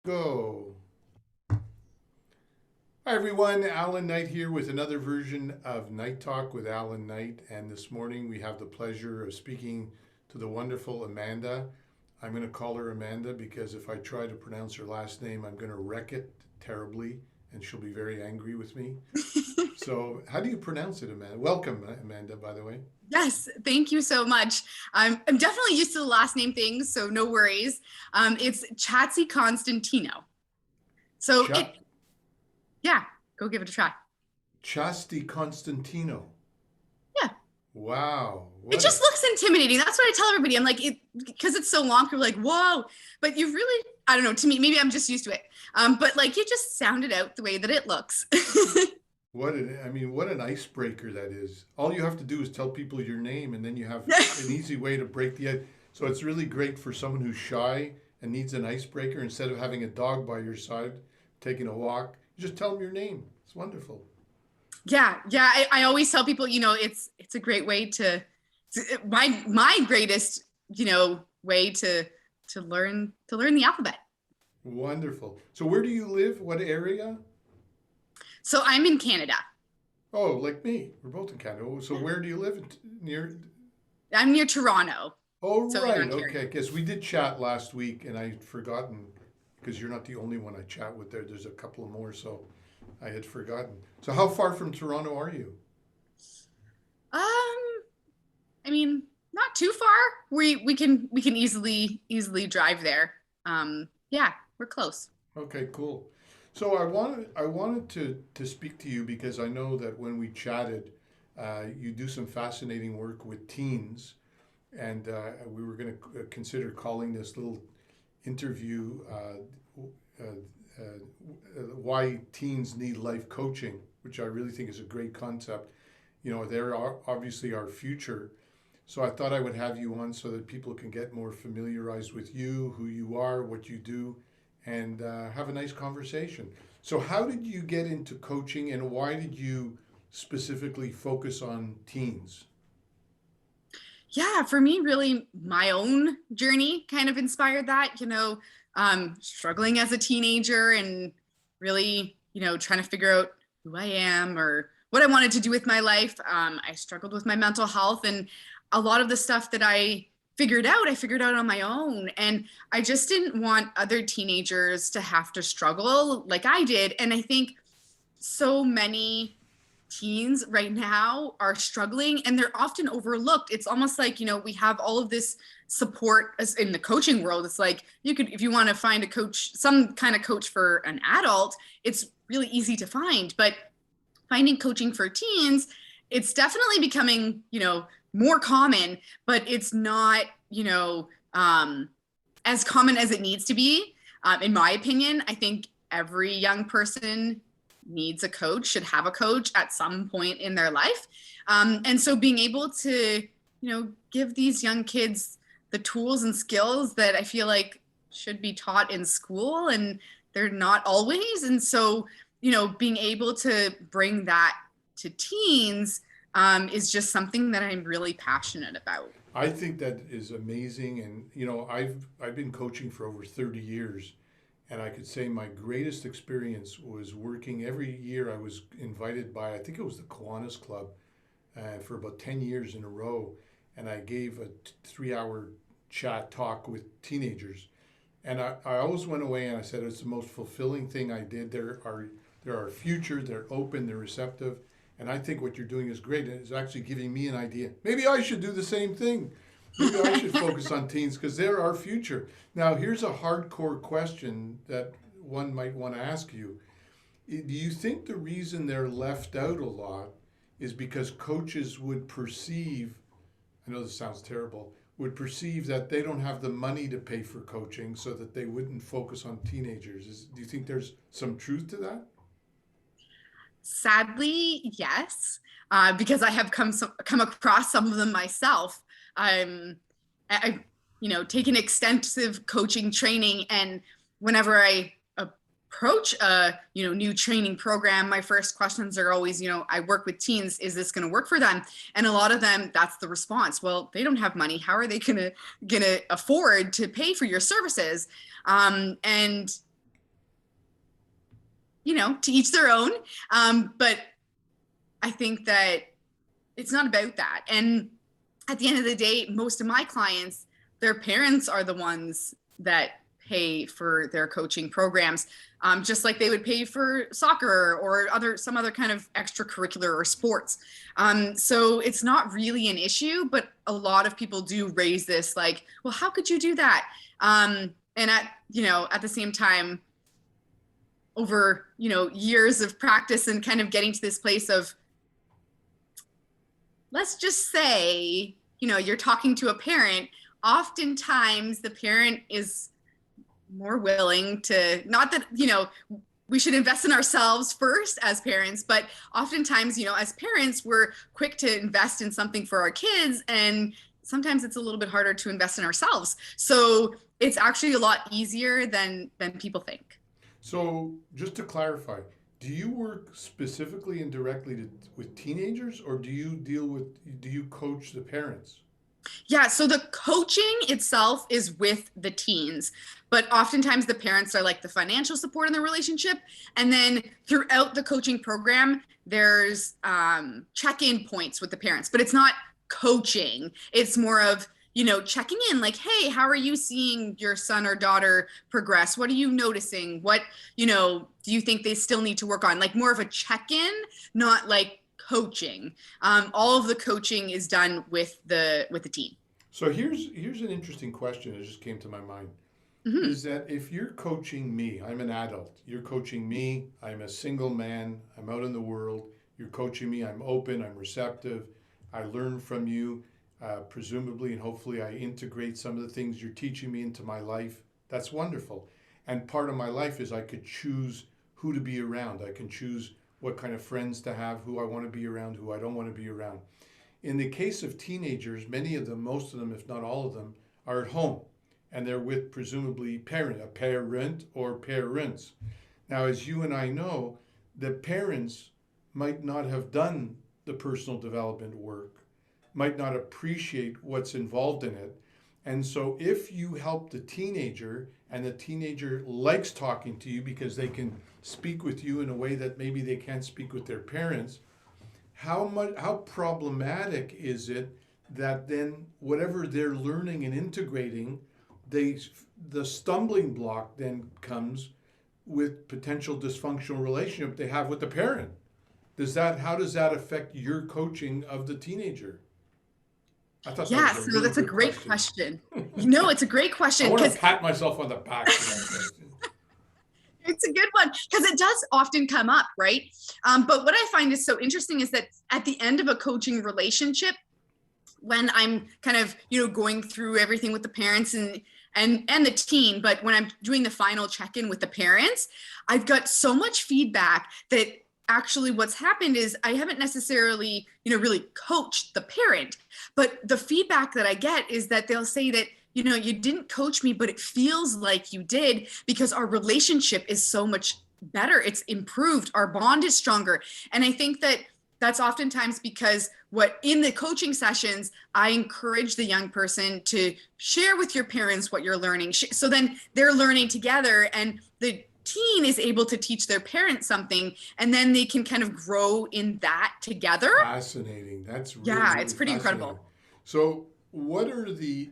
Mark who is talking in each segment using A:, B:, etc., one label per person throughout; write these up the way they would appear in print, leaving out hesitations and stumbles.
A: Go. Hi everyone, Alan Knight here with another version of Night Talk with Alan Knight. And this morning we have the pleasure of speaking to the wonderful Amanda. I'm going to call her Amanda because if I try to pronounce her last name, I'm going to wreck it terribly and she'll be very angry with me. So, how do you pronounce it, Amanda? Welcome, Amanda, by the way.
B: Yes, thank you so much. I'm definitely used to the last name things, so no worries. It's Chatsy Constantino. So
A: Ch-
B: yeah, go give it a try.
A: Chasti Constantino.
B: Yeah,
A: Wow,
B: it
A: what a
B: just looks intimidating. That's what I tell everybody. I'm like, because it's so long, people are like, whoa. But you really, I don't know, to me, maybe I'm just used to it. But like, you just sound it out the way that it looks.
A: what an icebreaker that is. All you have to do is tell people your name, and then you have an easy way to break the ice. So it's really great for someone who's shy and needs an icebreaker. Instead of having a dog by your side, taking a walk, you just tell them your name. It's wonderful.
B: Yeah. I always tell people, it's a great way my greatest, way to learn the alphabet.
A: Wonderful. So where do you live? What area?
B: So I'm in Canada.
A: Oh, like me. We're both in Canada. So where do you live? Near?
B: I'm near Toronto,
A: Oh,
B: so in
A: right.
B: Ontario.
A: Okay. Guess we did chat last week, and I'd forgotten because you're not the only one I chat with there. There's a couple of more, so I had forgotten. So how far from Toronto are you?
B: Um, I mean, not too far. We can easily drive there. Yeah, we're close.
A: Okay, cool. So I wanted to speak to you because I know that when we chatted, you do some fascinating work with teens, and we were going to consider calling this little interview uh, "Why Teens Need Life Coaching," which I really think is a great concept. You know, they're obviously our future. So I thought I would have you on so that people can get more familiarized with you, who you are, what you do, and have a nice conversation. So, how did you get into coaching and why did you specifically focus on teens?
B: Yeah, for me, really, my own journey kind of inspired that. Struggling as a teenager and really, trying to figure out who I am or what I wanted to do with my life. I struggled with my mental health, and a lot of the stuff that I figured out on my own. And I just didn't want other teenagers to have to struggle like I did. And I think so many teens right now are struggling and they're often overlooked. It's almost like, we have all of this support as in the coaching world. It's like you could, if you want to find a coach, some kind of coach for an adult, it's really easy to find. But finding coaching for teens, it's definitely becoming, more common, but it's not, as common as it needs to be. In my opinion, I think every young person needs a coach, should have a coach at some point in their life. And so being able to, give these young kids the tools and skills that I feel like should be taught in school and they're not always. And so, being able to bring that to teens is just something that I'm really passionate about.
A: I think that is amazing, and I've been coaching for over 30 years, and I could say my greatest experience was working every year. I was invited by I think it was the Kiwanis Club for about 10 years in a row, and I gave a 3 hour chat talk with teenagers. And I always went away and I said it's the most fulfilling thing I did. They're our future, they're open, they're receptive. And I think what you're doing is great. It's actually giving me an idea. Maybe I should do the same thing. Maybe I should focus on teens because they're our future. Now, here's a hardcore question that one might want to ask you. Do you think the reason they're left out a lot is because coaches would perceive, I know this sounds terrible, would perceive that they don't have the money to pay for coaching so that they wouldn't focus on teenagers? Do you think there's some truth to that?
B: Sadly, yes, because I have come across some of them myself. I'm I taken extensive coaching training, and whenever I approach a new training program, my first questions are always, I work with teens, is this going to work for them? And a lot of them, that's the response. Well, they don't have money. How are they gonna afford to pay for your services? And to each their own. But I think that it's not about that. And at the end of the day, most of my clients, their parents are the ones that pay for their coaching programs, just like they would pay for soccer or some other kind of extracurricular or sports. So it's not really an issue, but a lot of people do raise this like, well, how could you do that? And at the same time, over, years of practice and kind of getting to this place of, let's just say, you're talking to a parent, oftentimes the parent is more willing to, not that, we should invest in ourselves first as parents, but oftentimes, as parents, we're quick to invest in something for our kids, and sometimes it's a little bit harder to invest in ourselves. So it's actually a lot easier than people think.
A: So just to clarify, do you work specifically and directly with teenagers, or do you coach the parents?
B: Yeah, so the coaching itself is with the teens, but oftentimes the parents are like the financial support in the relationship. And then throughout the coaching program, there's check-in points with the parents, but it's not coaching. It's more of, checking in like, hey, how are you seeing your son or daughter progress? What are you noticing? What, do you think they still need to work on? Like more of a check-in, not like coaching. All of the coaching is done with the team.
A: So here's an interesting question that just came to my mind. Mm-hmm. Is that if you're coaching me, I'm an adult, you're coaching me, I'm a single man, I'm out in the world, you're coaching me, I'm open, I'm receptive, I learn from you, presumably and hopefully I integrate some of the things you're teaching me into my life. That's wonderful. And part of my life is I could choose who to be around. I can choose what kind of friends to have, who I want to be around, who I don't want to be around. In the case of teenagers, many of them, most of them, if not all of them, are at home, and they're with presumably a parent or parents. Now, as you and I know, the parents might not have done the personal development work, might not appreciate what's involved in it. And so if you help the teenager and the teenager likes talking to you because they can speak with you in a way that maybe they can't speak with their parents, how problematic is it that then whatever they're learning and integrating, the stumbling block then comes with potential dysfunctional relationship they have with the parent? How does that affect your coaching of the teenager? I thought
B: so that's a great question. No, it's a great question.
A: I want to pat myself on the back for that question.
B: It's a good one because it does often come up, right? But what I find is so interesting is that at the end of a coaching relationship, when I'm kind of, going through everything with the parents and the teen, but when I'm doing the final check-in with the parents, I've got so much feedback that actually what's happened is I haven't necessarily, really coached the parent, but the feedback that I get is that they'll say that, you didn't coach me, but it feels like you did because our relationship is so much better. It's improved. Our bond is stronger. And I think that that's oftentimes because in the coaching sessions, I encourage the young person to share with your parents what you're learning. So then they're learning together and the teen is able to teach their parents something, and then they can kind of grow in that together.
A: Fascinating. That's really,
B: it's pretty incredible.
A: So what are the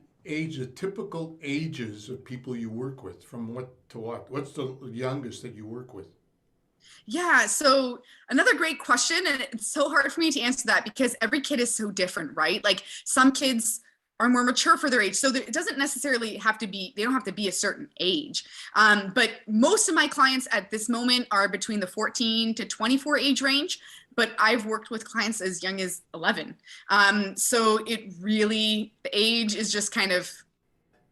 A: typical ages of people you work with? From what to what? What's the youngest that you work with?
B: Yeah, so another great question, and it's so hard for me to answer that because every kid is so different, right? Like some kids are more mature for their age, so it doesn't necessarily have to be, they don't have to be a certain age. But most of my clients at this moment are between the 14 to 24 age range, but I've worked with clients as young as 11. So it really, the age is just kind of,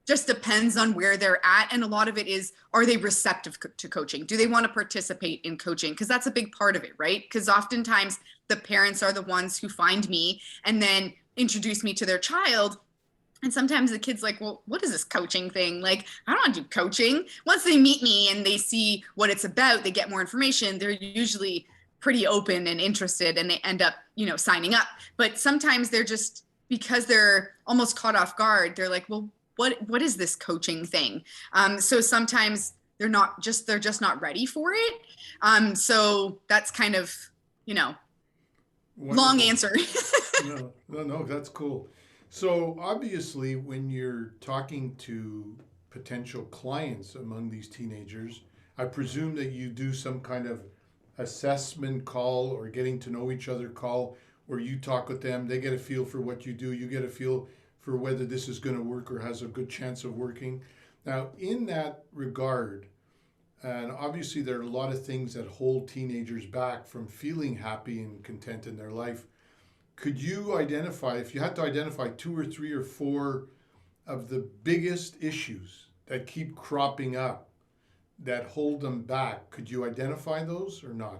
B: just depends on where they're at. And a lot of it is, are they receptive to coaching? Do they want to participate in coaching? Because that's a big part of it, right? Because oftentimes the parents are the ones who find me and then introduce me to their child. And sometimes the kid's like, well, what is this coaching thing? Like, I don't want to do coaching. Once they meet me and they see what it's about, they get more information, they're usually pretty open and interested and they end up, signing up. But sometimes they're just, because they're almost caught off guard, they're like, well, what is this coaching thing? So sometimes they're just not ready for it. So that's kind of, you know, long
A: Wonderful.
B: answer.
A: No, that's cool. So obviously, when you're talking to potential clients among these teenagers, I presume that you do some kind of assessment call or getting to know each other call where you talk with them, they get a feel for what you do, you get a feel for whether this is going to work or has a good chance of working. Now, in that regard, and obviously, there are a lot of things that hold teenagers back from feeling happy and content in their life. Could you identify, if you had to identify two or three or four of the biggest issues that keep cropping up that hold them back, could you identify those or not?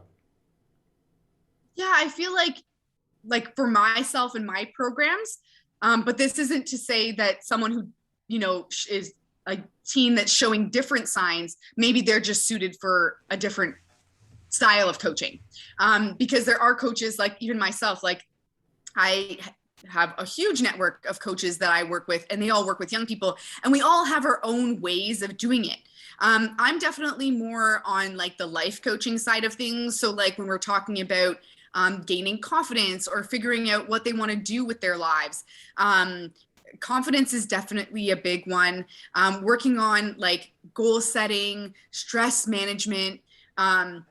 B: Yeah, I feel like for myself and my programs, but this isn't to say that someone who, you know, is a teen that's showing different signs, maybe they're just suited for a different style of coaching. Because there are coaches, like even myself, like I have a huge network of coaches that I work with, and they all work with young people, and we all have our own ways of doing it. I'm definitely more on like the life coaching side of things. So, like when we're talking about gaining confidence or figuring out what they want to do with their lives, confidence is definitely a big one. Working on like goal setting, stress management, all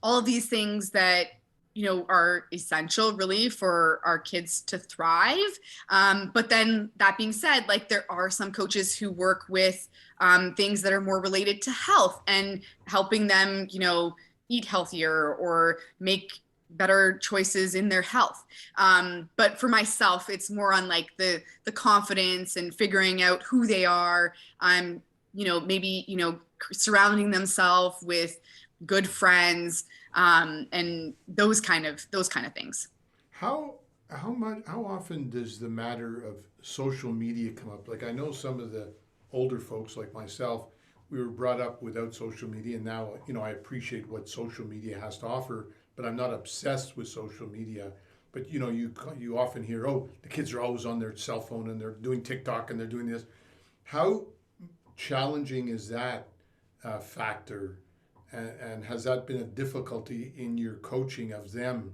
B: of these things that, you know, are essential really for our kids to thrive. But then that being said, like there are some coaches who work with things that are more related to health and helping them, you know, eat healthier or make better choices in their health. But for myself, it's more on like the confidence and figuring out who they are. You know, maybe, you know, surrounding themselves with good friends, and those kind of things.
A: How how often does the matter of social media come up? Like I know some of the older folks like myself, we were brought up without social media, and now I appreciate what social media has to offer, but I'm not obsessed with social media. But you often hear, oh, the kids are always on their cell phone and they're doing TikTok and they're doing this. How challenging is that factor, and has that been a difficulty in your coaching of them?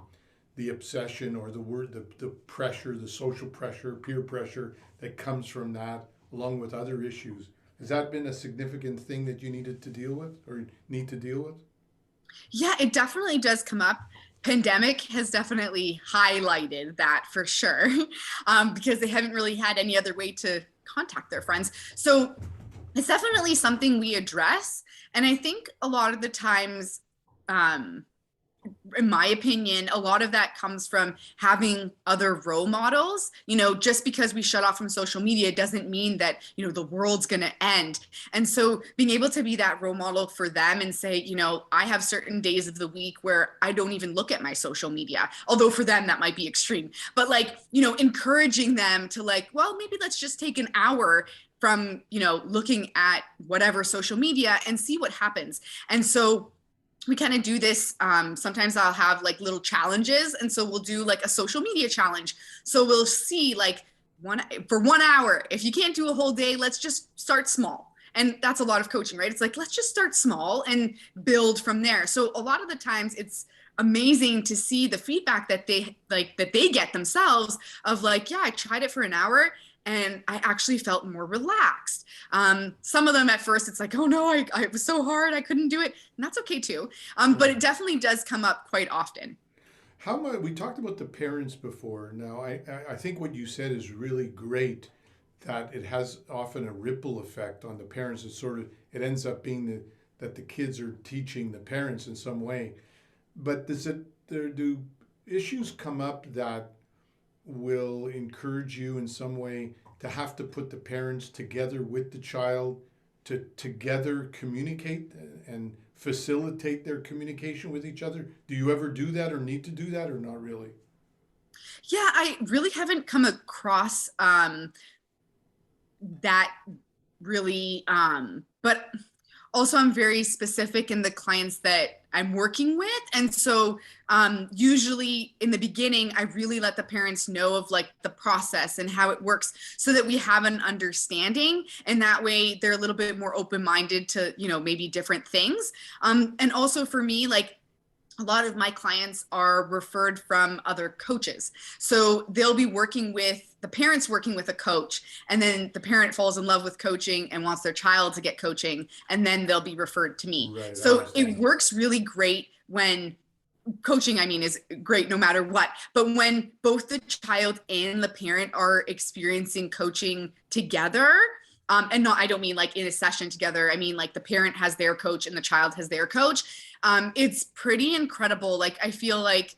A: The obsession or the pressure, the social pressure, peer pressure that comes from that, along with other issues. Has that been a significant thing that you needed to deal with or need to deal with?
B: Yeah, it definitely does come up. Pandemic has definitely highlighted that for sure, because they haven't really had any other way to contact their friends. So it's definitely something we address. And I think a lot of the times, um, in my opinion, a lot of that comes from having other role models. You know, just because we shut off from social media doesn't mean that, you know, the world's going to end. And so being able to be that role model for them and say, you know, I have certain days of the week where I don't even look at my social media, although for them that might be extreme, but like, you know, encouraging them to like, well, maybe let's just take an hour from, you know, looking at whatever social media and see what happens. And so we kind of do this. Sometimes I'll have like little challenges. And so we'll do like a social media challenge. So we'll see like for 1 hour. If you can't do a whole day, let's just start small. And that's a lot of coaching, right? It's like, let's just start small and build from there. So a lot of the times it's amazing to see the feedback that they get themselves of like, yeah, I tried it for an hour and I actually felt more relaxed. Some of them at first, it's like, oh no, it was so hard, I couldn't do it. And that's okay too. But
A: Right.
B: it definitely does come up quite often.
A: How much we talked about the parents before. Now, I think what you said is really great. That it has often a ripple effect on the parents. It ends up being that the kids are teaching the parents in some way. But do issues come up that will encourage you in some way to have to put the parents together with the child to together communicate and facilitate their communication with each other? Do you ever do that or need to do that or not really?
B: Yeah, I really haven't come across that really, but also I'm very specific in the clients that I'm working with. And so usually in the beginning, I really let the parents know of like the process and how it works so that we have an understanding. And that way they're a little bit more open-minded to, you know, maybe different things. And also for me, like, a lot of my clients are referred from other coaches. So they'll be working with the parents working with a coach, and then the parent falls in love with coaching and wants their child to get coaching, and then they'll be referred to me.
A: Right,
B: So it works really great when coaching, I mean, is great no matter what. But when both the child and the parent are experiencing coaching together, and not, I don't mean like in a session together. I mean, like the parent has their coach and the child has their coach. It's pretty incredible. Like, I feel like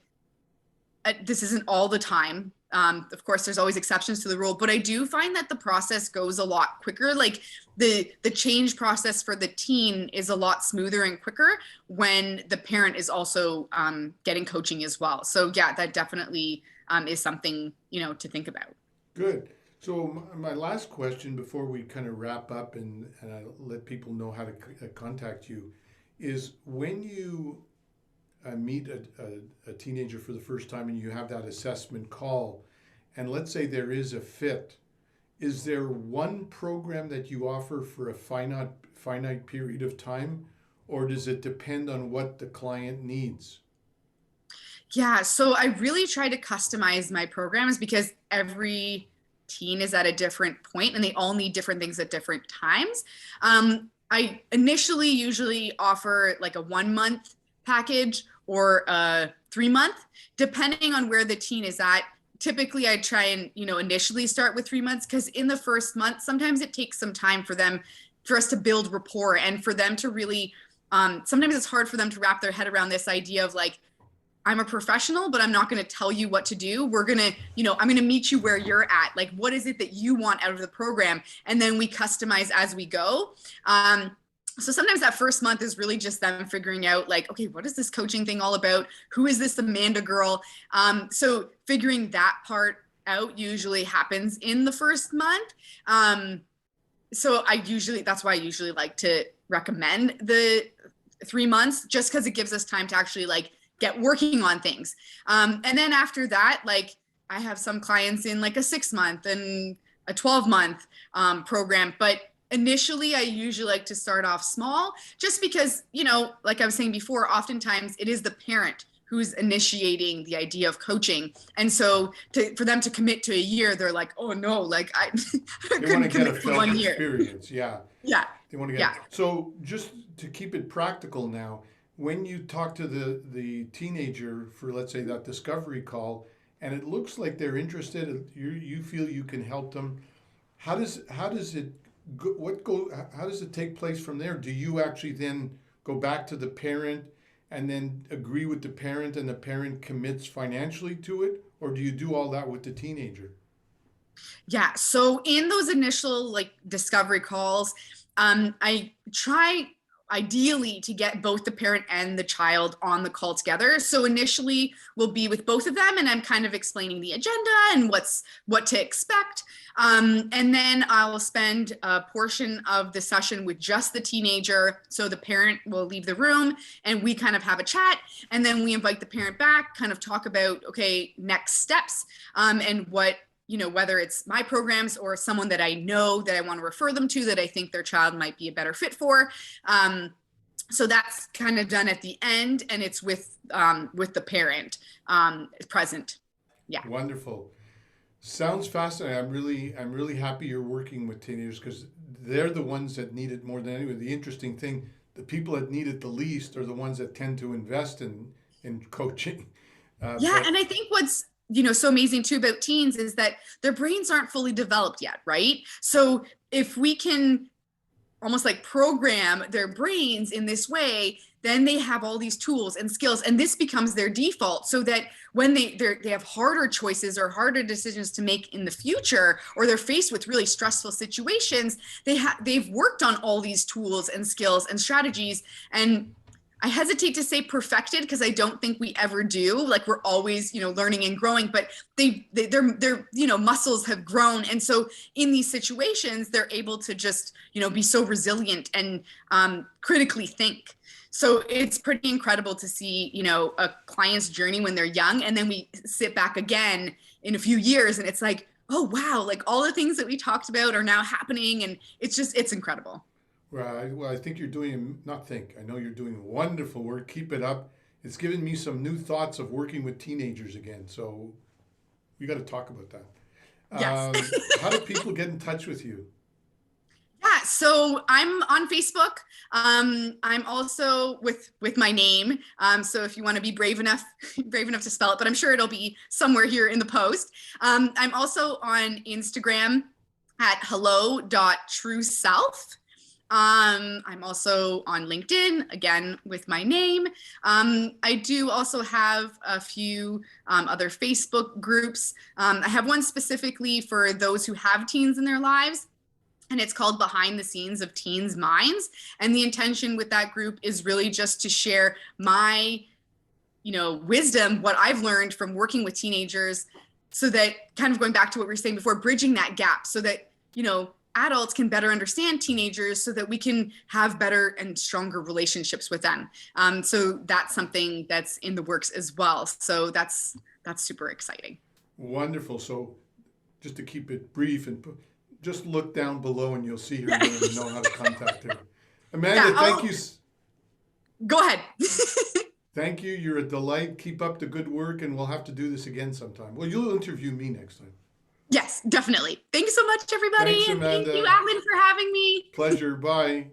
B: this isn't all the time. Of course, there's always exceptions to the rule, but I do find that the process goes a lot quicker. Like the change process for the teen is a lot smoother and quicker when the parent is also getting coaching as well. So yeah, that definitely is something, you know, to think about.
A: good. So my last question before we kind of wrap up and I let people know how to contact you is when you meet a teenager for the first time and you have that assessment call, and let's say there is a fit, is there one program that you offer for a finite period of time, or does it depend on what the client needs?
B: Yeah, so I really try to customize my programs because every teen is at a different point and they all need different things at different times. I initially usually offer like a 1 month package or a 3 month, depending on where the teen is at. Typically, I try and, you know, initially start with 3 months because in the first month, sometimes it takes some time for us to build rapport and for them to really, sometimes it's hard for them to wrap their head around this idea of like, I'm a professional, but I'm not going to tell you what to do. We're going to, you know, I'm going to meet you where you're at. Like, what is it that you want out of the program? And then we customize as we go. So sometimes that first month is really just them figuring out like, okay, what is this coaching thing all about? Who is this Amanda girl? So figuring that part out usually happens in the first month. So that's why I usually like to recommend the 3 months, just because it gives us time to actually like get working on things. And then after that, like I have some clients in like a 6 month and a 12 month program, but initially I usually like to start off small just because, you know, like I was saying before, oftentimes it is the parent who's initiating the idea of coaching. And so for them to commit to a year, they're like, oh no, like I couldn't commit to 1 year.
A: Experience, yeah.
B: Yeah.
A: They want to get So just to keep it practical now, when you talk to the teenager for, let's say, that discovery call, and it looks like they're interested, you feel you can help them, how does it how does it take place from there? Do you actually then go back to the parent and then agree with the parent and the parent commits financially to it, or do you do all that with the teenager?
B: Yeah. So in those initial like discovery calls, I try ideally to get both the parent and the child on the call together. So initially we'll be with both of them and I'm kind of explaining the agenda and what to expect. And then I'll spend a portion of the session with just the teenager. So the parent will leave the room and we kind of have a chat. And then we invite the parent back, kind of talk about, okay, next steps, and what, you know, whether it's my programs or someone that I know that I want to refer them to that I think their child might be a better fit for. So that's kind of done at the end, and it's with the parent present. Yeah.
A: Wonderful. Sounds fascinating. I'm really happy you're working with teenagers because they're the ones that need it more than anyone. The interesting thing, the people that need it the least are the ones that tend to invest in coaching.
B: And I think what's, you know, so amazing too about teens is that their brains aren't fully developed yet, right? So if we can almost like program their brains in this way, then they have all these tools and skills, and this becomes their default, so that when they have harder choices or harder decisions to make in the future, or they're faced with really stressful situations, they've worked on all these tools and skills and strategies. And I hesitate to say perfected because I don't think we ever do. Like we're always, learning and growing, but their muscles have grown. And so in these situations, they're able to just, be so resilient and critically think. So it's pretty incredible to see, a client's journey when they're young, and then we sit back again in a few years and it's like, oh, wow, like all the things that we talked about are now happening. And it's incredible.
A: Right. Well, I think you're doing, not think, I know you're doing wonderful work. Keep it up. It's given me some new thoughts of working with teenagers again. So we got to talk about that.
B: Yes.
A: How do people get in touch with you?
B: Yeah, so I'm on Facebook. I'm also with my name. So if you want to be brave enough to spell it, but I'm sure it'll be somewhere here in the post. I'm also on Instagram at hello.trueself. I'm also on LinkedIn, again, with my name. I do also have a few other Facebook groups. I have one specifically for those who have teens in their lives, and it's called Behind the Scenes of Teens' Minds. And the intention with that group is really just to share my, wisdom, what I've learned from working with teenagers, so that, kind of going back to what we were saying before, bridging that gap so that, adults can better understand teenagers so that we can have better and stronger relationships with them. So that's something that's in the works as well. So that's super exciting.
A: Wonderful. So just to keep it brief, and just look down below and you'll see her name and know how to contact her. Amanda,
B: Yeah,
A: thank you.
B: Go ahead.
A: Thank you. You're a delight. Keep up the good work, and we'll have to do this again sometime. Well, you'll interview me next time.
B: Yes, definitely. Thanks so much, everybody.
A: Thanks,
B: And
A: Amanda.
B: thank you, Alan, for having me.
A: Pleasure. Bye.